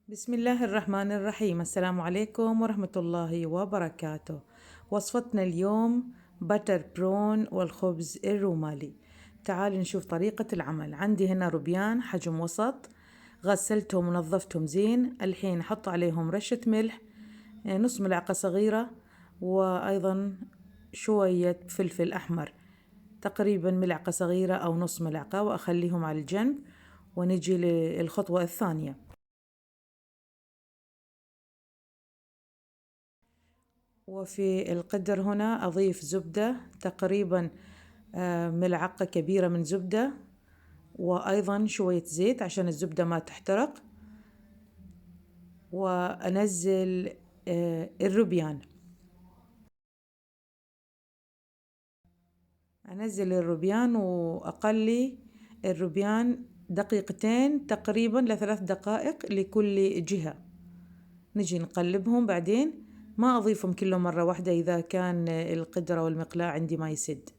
بسم الله الرحمن الرحيم. السلام عليكم ورحمة الله وبركاته. وصفتنا اليوم بتر برون والخبز الرومالي. تعالوا نشوف طريقة العمل. عندي هنا روبيان حجم وسط، غسلتهم ونظفتهم زين. الحين أحط عليهم رشة ملح، نص ملعقة صغيرة، وأيضا شوية فلفل أحمر، تقريبا ملعقة صغيرة أو نص ملعقة، وأخليهم على الجنب. ونجي للخطوة الثانية. وفي القدر هنا أضيف زبدة، تقريبا ملعقة كبيرة من زبدة، وأيضا شوية زيت عشان الزبدة ما تحترق. وأنزل الروبيان. أنزل الروبيان وأقلي الروبيان دقيقتين تقريبا ل3 دقائق لكل جهة. نجي نقلبهم بعدين، ما أضيفهم كلهم مرة واحدة إذا كان القدرة والمقلاة عندي ما يسد.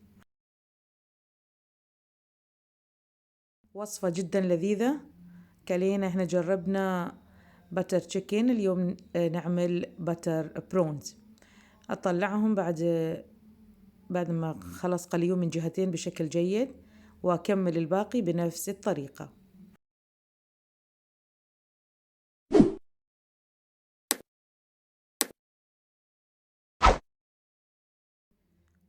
وصفة جدا لذيذة. كلينا احنا جربنا بتر تشيكن، اليوم نعمل بتر برونز. اطلعهم بعد ما خلص قليهم من جهتين بشكل جيد، واكمل الباقي بنفس الطريقة.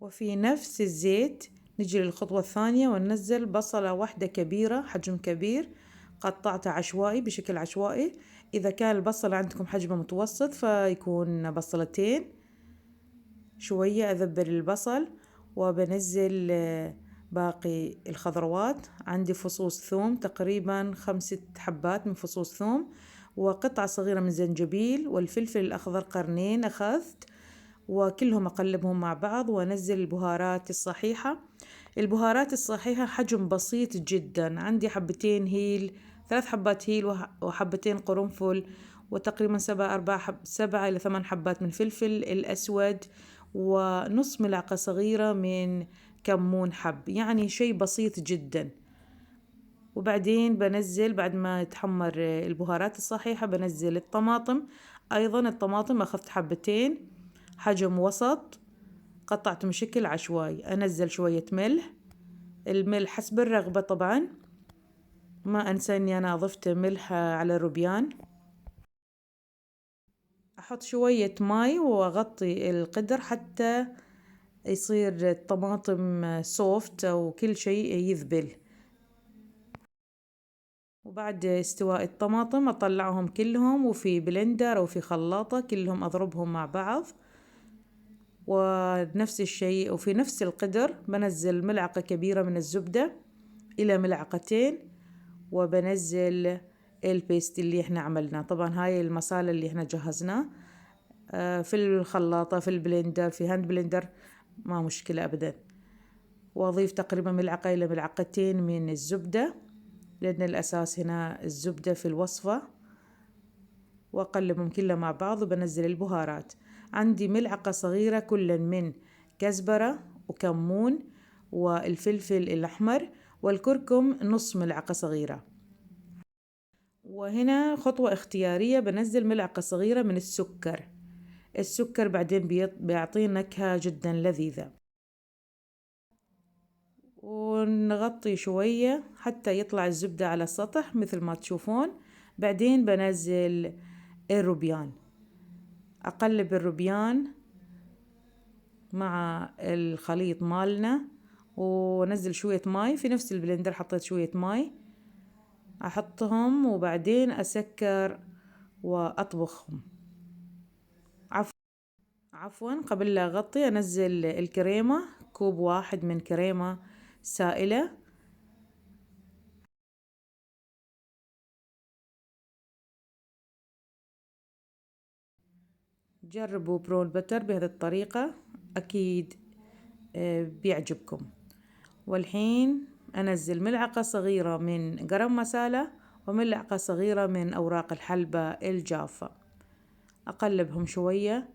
وفي نفس الزيت نجي للخطوة الثانية وننزل بصلة واحدة كبيرة، حجم كبير، قطعتها عشوائي بشكل عشوائي. إذا كان البصل عندكم حجمه متوسط فيكون بصلتين. شوية أذبل البصل، وبنزل باقي الخضروات. عندي فصوص ثوم، تقريبا 5 حبات من فصوص ثوم، وقطعة صغيرة من زنجبيل، والفلفل الأخضر قرنين أخذت، وكلهم أقلبهم مع بعض. وأنزل البهارات الصحيحة. البهارات الصحيحة حجم بسيط جدا، عندي حبتين هيل، 3 حبات هيل وحبتين قرنفل، وتقريبا 7 إلى 8 حبات من فلفل الأسود، ونص ملعقة صغيرة من كمون حب، يعني شيء بسيط جدا. وبعدين بنزل بعد ما يتحمر البهارات الصحيحة بنزل الطماطم. أيضا الطماطم أخذت حبتين حجم وسط، قطعتهم بشكل عشوائي. أنزل شوية ملح، الملح حسب الرغبة طبعا. ما أنسى أني أنا أضفت ملح على الروبيان. أحط شوية ماي وأغطي القدر حتى يصير الطماطم سوفت أو كل شيء يذبل. وبعد استواء الطماطم أطلعهم كلهم، وفي بلندر أو في خلاطة كلهم أضربهم مع بعض. ونفس الشيء، وفي نفس القدر بنزل ملعقة كبيرة من الزبدة إلى ملعقتين، وبنزل البيست اللي احنا عملناه. طبعا هاي المصالة اللي احنا جهزناه في الخلاطة، في البلندر، في هاند بلندر، ما مشكلة أبدا. وأضيف تقريبا ملعقة إلى ملعقتين من الزبدة، لأن الأساس هنا الزبدة في الوصفة. وأقلبهم كلها مع بعض، وبنزل البهارات. عندي ملعقة صغيرة كل من كزبرة وكمون والفلفل الأحمر، والكركم نص ملعقة صغيرة. وهنا خطوة اختيارية، بنزل ملعقة صغيرة من السكر. السكر بعدين بيعطي نكهة جدا لذيذة. ونغطي شوية حتى يطلع الزبدة على السطح مثل ما تشوفون. بعدين بنزل الروبيان، أقلب الروبيان مع الخليط مالنا، ونزل شوية ماي في نفس البلندر، حطيت شوية ماي أحطهم، وبعدين أسكر وأطبخهم. عفوا قبل لا أغطي أنزل الكريمة، كوب واحد من كريمة سائلة. جربوا برون بتر بهذه الطريقة، أكيد بيعجبكم. والحين أنزل ملعقة صغيرة من قرم مسالة، وملعقة صغيرة من أوراق الحلبة الجافة. أقلبهم شوية.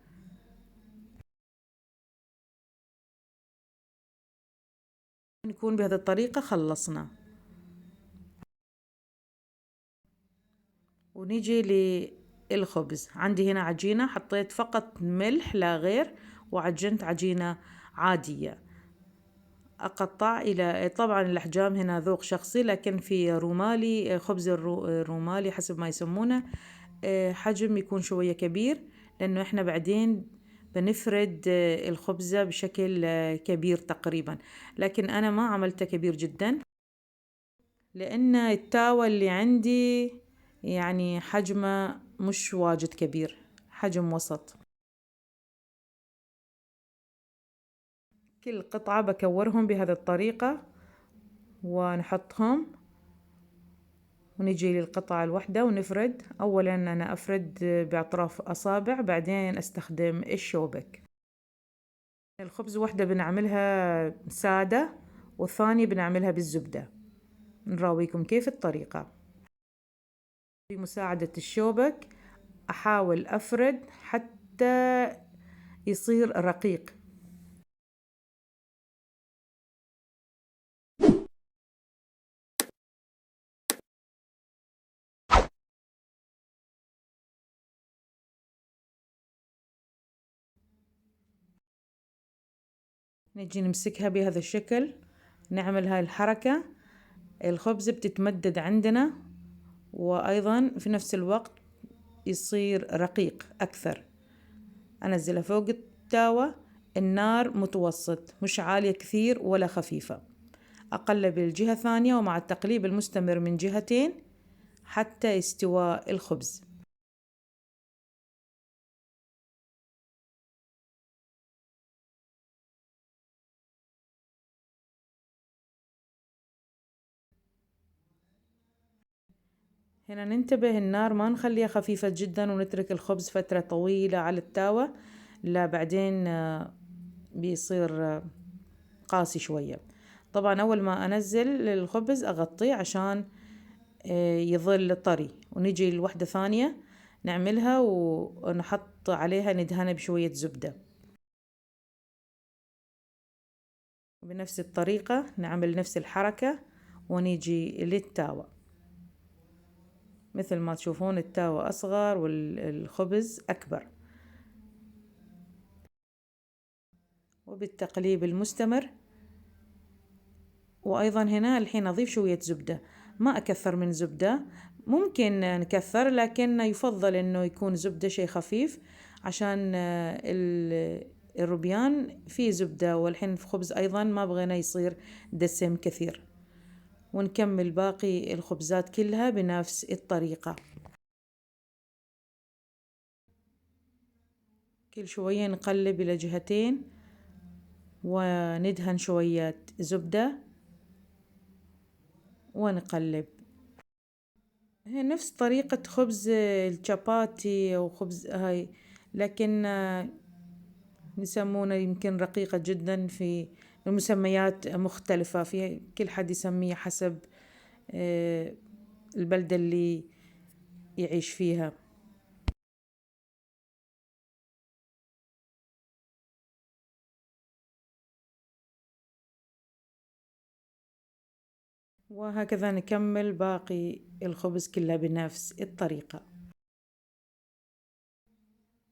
نكون بهذه الطريقة خلصنا. ونيجي للخبز. عندي هنا عجينة، حطيت فقط ملح لا غير، وعجنت عجينة عادية. أقطع إلى، طبعا الأحجام هنا ذوق شخصي، لكن في رومالي، خبز الرومالي حسب ما يسمونه، حجم يكون شوية كبير، لأنه إحنا بعدين بنفرد الخبزة بشكل كبير تقريبا، لكن أنا ما عملته كبير جدا، لأن التاوة اللي عندي يعني حجمه مش واجد كبير، حجم وسط. كل قطعة بكورهم بهذه الطريقة ونحطهم، ونجي للقطعة الواحدة ونفرد. أولا أنا أفرد بأطراف أصابع، بعدين أستخدم الشوبك. الخبز واحدة بنعملها سادة، والثانية بنعملها بالزبدة. نراويكم كيف الطريقة. بمساعدة الشوبك أحاول أفرد حتى يصير رقيق. نجي نمسكها بهذا الشكل، نعمل هاي الحركة، الخبز بتتمدد عندنا، وأيضا في نفس الوقت يصير رقيق أكثر. أنزلها فوق التاوة، النار متوسط، مش عالية كثير ولا خفيفة. أقلب الجهة الثانية، ومع التقليب المستمر من جهتين حتى يستوى الخبز. هنا ننتبه النار ما نخليها خفيفة جدا ونترك الخبز فترة طويلة على التاوة، لا بعدين بيصير قاسي شوية. طبعا أول ما أنزل الخبز أغطيه عشان يظل طري، ونجي لوحدة ثانية نعملها ونحط عليها، ندهنها بشوية زبدة. بنفس الطريقة نعمل نفس الحركة، ونيجي للتاوة. مثل ما تشوفون التاوة أصغر والخبز أكبر. وبالتقليب المستمر. وأيضا هنا الحين أضيف شوية زبدة، ما أكثر من زبدة، ممكن نكثر لكن يفضل إنه يكون زبدة شيء خفيف، عشان الروبيان فيه زبدة، والحين في خبز أيضا ما بغينا يصير دسم كثير. ونكمل باقي الخبزات كلها بنفس الطريقة. كل شوية نقلب إلى جهتين، وندهن شوية زبدة ونقلب. هي نفس طريقة خبز الشاباتي أو خبز هاي، لكن يسمونه يمكن رقيقة جدا، في المسميات مختلفة، في كل حد يسميه حسب البلدة اللي يعيش فيها. وهكذا نكمل باقي الخبز كله بنفس الطريقة.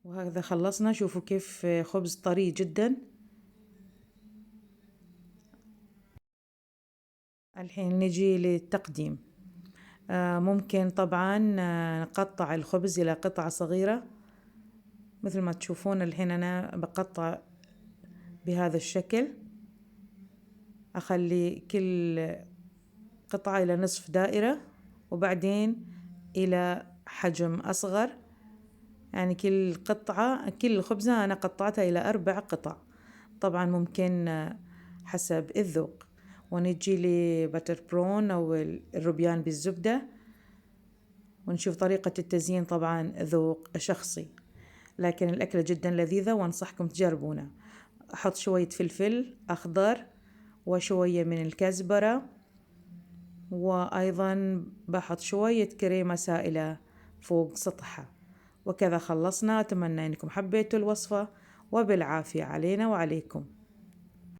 وهكذا خلصنا. شوفوا كيف خبز طري جدا. الحين نجي للتقديم. ممكن طبعا نقطع الخبز إلى قطع صغيرة، مثل ما تشوفون الحين أنا بقطع بهذا الشكل. أخلي كل قطعة إلى نصف دائرة، وبعدين إلى حجم أصغر، يعني كل قطعة، كل خبزة أنا قطعتها إلى 4 قطع. طبعا ممكن حسب الذوق. ونجي لبتر برون أو الروبيان بالزبدة، ونشوف طريقة التزيين، طبعا ذوق شخصي، لكن الأكلة جدا لذيذة وأنصحكم تجربونها. أحط شوية فلفل أخضر وشوية من الكزبرة، وأيضا بحط شوية كريمة سائلة فوق سطحها. وكذا خلصنا. أتمنى أنكم حبيتوا الوصفة، وبالعافية علينا وعليكم.